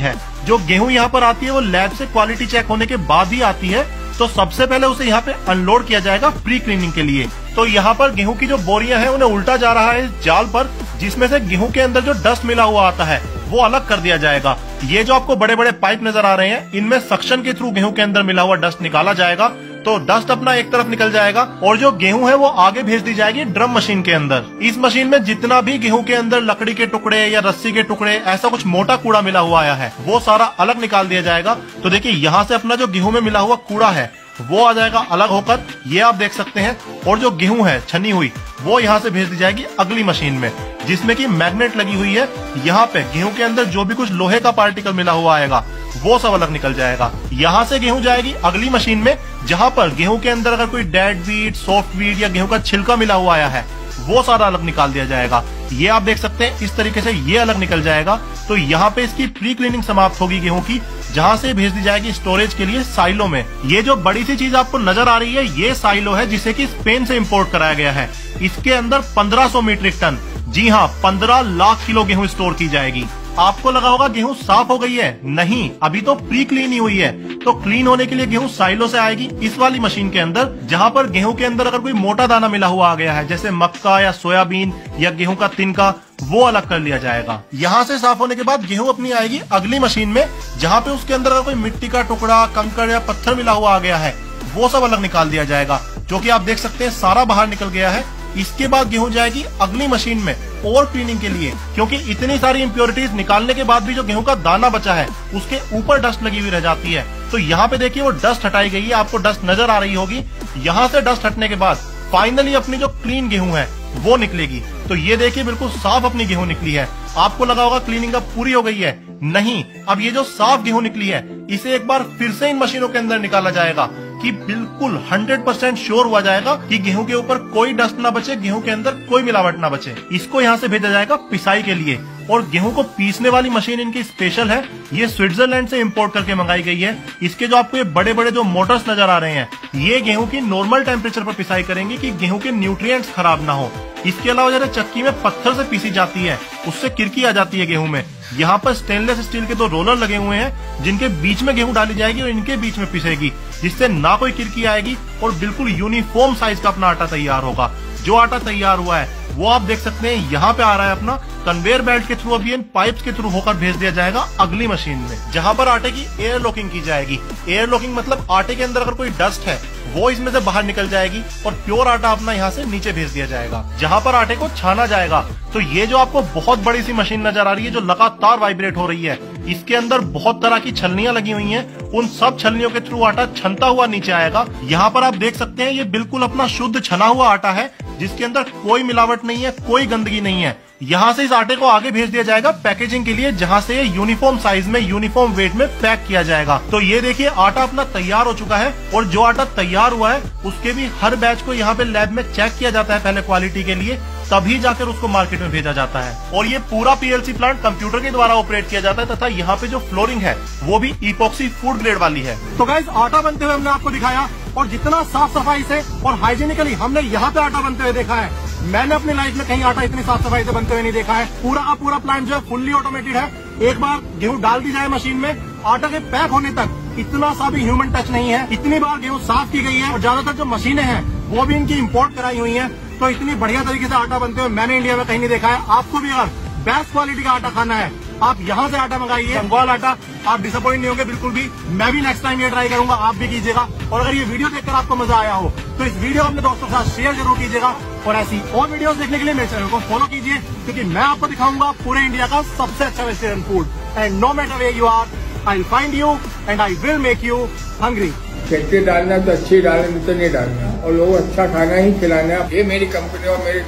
है। जो गेहूं यहाँ पर आती है वो लैब से क्वालिटी चेक होने के बाद ही आती है, तो सबसे पहले उसे यहाँ पे अनलोड किया जाएगा प्री क्लीनिंग के लिए। तो यहाँ पर गेहूं की जो बोरियां हैं उन्हें उल्टा जा रहा है इस जाल पर, जिसमें से गेहूं के अंदर जो डस्ट मिला हुआ आता है वो अलग कर दिया जाएगा। ये जो आपको बड़े बड़े पाइप नजर आ रहे हैं, इनमें सक्शन के थ्रू गेहूं के अंदर मिला हुआ डस्ट निकाला जाएगा। तो डस्ट अपना एक तरफ निकल जाएगा और जो गेहूं है वो आगे भेज दी जाएगी ड्रम मशीन के अंदर। इस मशीन में जितना भी गेहूं के अंदर लकड़ी के टुकड़े या रस्सी के टुकड़े ऐसा कुछ मोटा कूड़ा मिला हुआ आया है वो सारा अलग निकाल दिया जाएगा। तो देखिए यहाँ से अपना जो गेहूं में मिला हुआ कूड़ा है वो आ जाएगा अलग होकर, ये आप देख सकते हैं। और जो गेहूं है छनी हुई वो यहाँ से भेज दी जाएगी अगली मशीन में, जिसमें कि मैग्नेट लगी हुई है। यहाँ पे गेहूं के अंदर जो भी कुछ लोहे का पार्टिकल मिला हुआ आएगा वो सब अलग निकल जाएगा। यहाँ से गेहूं जाएगी अगली मशीन में, जहाँ पर गेहूं के अंदर अगर कोई डेड वीट, सॉफ्ट वीट या गेहूं का छिलका मिला हुआ आया है वो सारा अलग निकाल दिया जाएगा। ये आप देख सकते हैं इस तरीके से ये अलग निकल जाएगा। तो यहाँ पे इसकी प्री क्लीनिंग समाप्त होगी गेहूं की, जहाँ से भेज दी जाएगी स्टोरेज के लिए साइलो में। ये जो बड़ी सी चीज आपको नजर आ रही है ये साइलो है, जिसे कि स्पेन से इंपोर्ट कराया गया है। इसके अंदर 1500 मीट्रिक टन, जी हाँ 15 लाख किलो गेहूं स्टोर की जाएगी। आपको लगा होगा गेहूं साफ हो गई है, नहीं, अभी तो प्री क्लीन ही हुई है। तो क्लीन होने के लिए गेहूं साइलो से आएगी इस वाली मशीन के अंदर, जहां पर गेहूं के अंदर अगर कोई मोटा दाना मिला हुआ आ गया है, जैसे मक्का या सोयाबीन या गेहूं का तिनका, वो अलग कर लिया जाएगा। यहाँ से साफ होने के बाद गेहूं अपनी आएगी अगली मशीन में, जहाँ पे उसके अंदर अगर कोई मिट्टी का टुकड़ा, कंकड़ या पत्थर मिला हुआ आ गया है वो सब अलग निकाल दिया जाएगा, जो कि आप देख सकते हैं सारा बाहर निकल गया है। इसके बाद गेहूं जाएगी अगली मशीन में ओवर क्लीनिंग के लिए, क्योंकि इतनी सारी इम्प्योरिटीज निकालने के बाद भी जो गेहूं का दाना बचा है उसके ऊपर डस्ट लगी हुई रह जाती है। तो यहाँ पे देखिए वो डस्ट हटाई गई है, आपको डस्ट नजर आ रही होगी। यहाँ से डस्ट हटने के बाद फाइनली अपनी जो क्लीन गेहूं है वो निकलेगी। तो ये देखिए बिल्कुल साफ अपनी गेहूं निकली है। आपको लगा होगा क्लीनिंग अब पूरी हो गई है, नहीं, अब ये जो साफ गेहूं निकली है इसे एक बार फिर से इन मशीनों के अंदर निकाला जाएगा कि बिल्कुल 100% श्योर हुआ जाएगा कि गेहूं के ऊपर कोई डस्ट ना बचे, गेहूं के अंदर कोई मिलावट ना बचे। इसको यहाँ से भेजा जाएगा पिसाई के लिए। और गेहूं को पीसने वाली मशीन इनकी स्पेशल है, ये स्विट्जरलैंड से इंपोर्ट करके मंगाई गई है। इसके जो आपको ये बड़े बड़े जो मोटर्स नजर आ रहे हैं, ये गेहूं की नॉर्मल टेम्परेचर पर पिसाई करेंगे कि गेहूं के न्यूट्रिएंट्स खराब ना हो। इसके अलावा जरा चक्की में पत्थर से पीसी जाती है, उससे किरकी आ जाती है गेहूं में। यहाँ पर स्टेनलेस स्टील के 2 रोलर लगे हुए हैं, जिनके बीच में गेहूं डाली जाएगी और इनके बीच में पिसेगी, जिससे ना कोई किरकी आएगी और बिल्कुल यूनिफॉर्म साइज का अपना आटा तैयार होगा। जो आटा तैयार हुआ है वो आप देख सकते हैं यहाँ पे आ रहा है अपना कन्वेयर बेल्ट के थ्रू, अभी इन पाइप्स के थ्रू होकर भेज दिया जाएगा अगली मशीन में, जहाँ पर आटे की एयर लॉकिंग की जाएगी। एयर लॉकिंग मतलब आटे के अंदर अगर कोई डस्ट है वो इसमें से बाहर निकल जाएगी और प्योर आटा अपना यहाँ से नीचे भेज दिया जाएगा, जहाँ पर आटे को छाना जाएगा। तो ये जो आपको बहुत बड़ी सी मशीन नजर आ रही है जो लगातार वाइब्रेट हो रही है, इसके अंदर बहुत तरह की छलनियां लगी हुई हैं। उन सब छलनियों के थ्रू आटा छनता हुआ नीचे आएगा। यहाँ पर आप देख सकते हैं ये बिल्कुल अपना शुद्ध छना हुआ आटा है, जिसके अंदर कोई मिलावट नहीं है, कोई गंदगी नहीं है। यहाँ से इस आटे को आगे भेज दिया जाएगा पैकेजिंग के लिए, जहाँ से ये यूनिफॉर्म साइज में, यूनिफॉर्म वेट में पैक किया जाएगा। तो ये देखिए आटा अपना तैयार हो चुका है और जो आटा तैयार हुआ है उसके भी हर बैच को यहाँ पे लैब में चेक किया जाता है पहले क्वालिटी के लिए, तभी जाकर उसको मार्केट में भेजा जाता है। और ये पूरा पीएलसी प्लांट कंप्यूटर के द्वारा ऑपरेट किया जाता है, तथा यहाँ पे जो फ्लोरिंग है वो भी इपॉक्सी फूड ग्रेड वाली है। तो गाइस आटा बनते हुए हमने आपको दिखाया, और जितना साफ सफाई से और हाइजीनिकली हमने यहाँ पे आटा बनते हुए देखा है, मैंने अपनी लाइफ में कहीं आटा इतनी साफ सफाई से बनते हुए नहीं देखा है। पूरा का पूरा प्लांट जो है फुल्ली ऑटोमेटेड है। एक बार गेहूं डाल दी जाए मशीन में, आटा के पैक होने तक इतना सा भी ह्यूमन टच नहीं है। इतनी बार गेहूं साफ की गई है और ज्यादातर जो मशीनें हैं वो भी इनकी इम्पोर्ट कराई हुई है। तो इतनी बढ़िया तरीके से आटा बनते हुए मैंने इंडिया में कहीं नहीं देखा है। आपको भी अगर बेस्ट क्वालिटी का आटा खाना है, आप यहाँ से आटा मंगाइए, बंगाल आटा, आप डिसअपॉइंट नहीं होंगे बिल्कुल भी। मैं भी नेक्स्ट टाइम ये ट्राई करूंगा, आप भी कीजिएगा। और अगर ये वीडियो देखकर आपको मजा आया हो तो इस वीडियो को अपने दोस्तों के साथ शेयर जरूर कीजिएगा। और ऐसी और वीडियोस देखने के लिए मेरे चैनल को फॉलो कीजिए, क्योंकि मैं आपको दिखाऊंगा पूरे इंडिया का सबसे अच्छा vegetarian food. And no matter where you are, I will find you and I will make you hungry. चटनी डालना तो अच्छी डालना, तो नहीं डालना, और लोग अच्छा खाना ही खिलाना। ये मेरी कंपनी और मेरी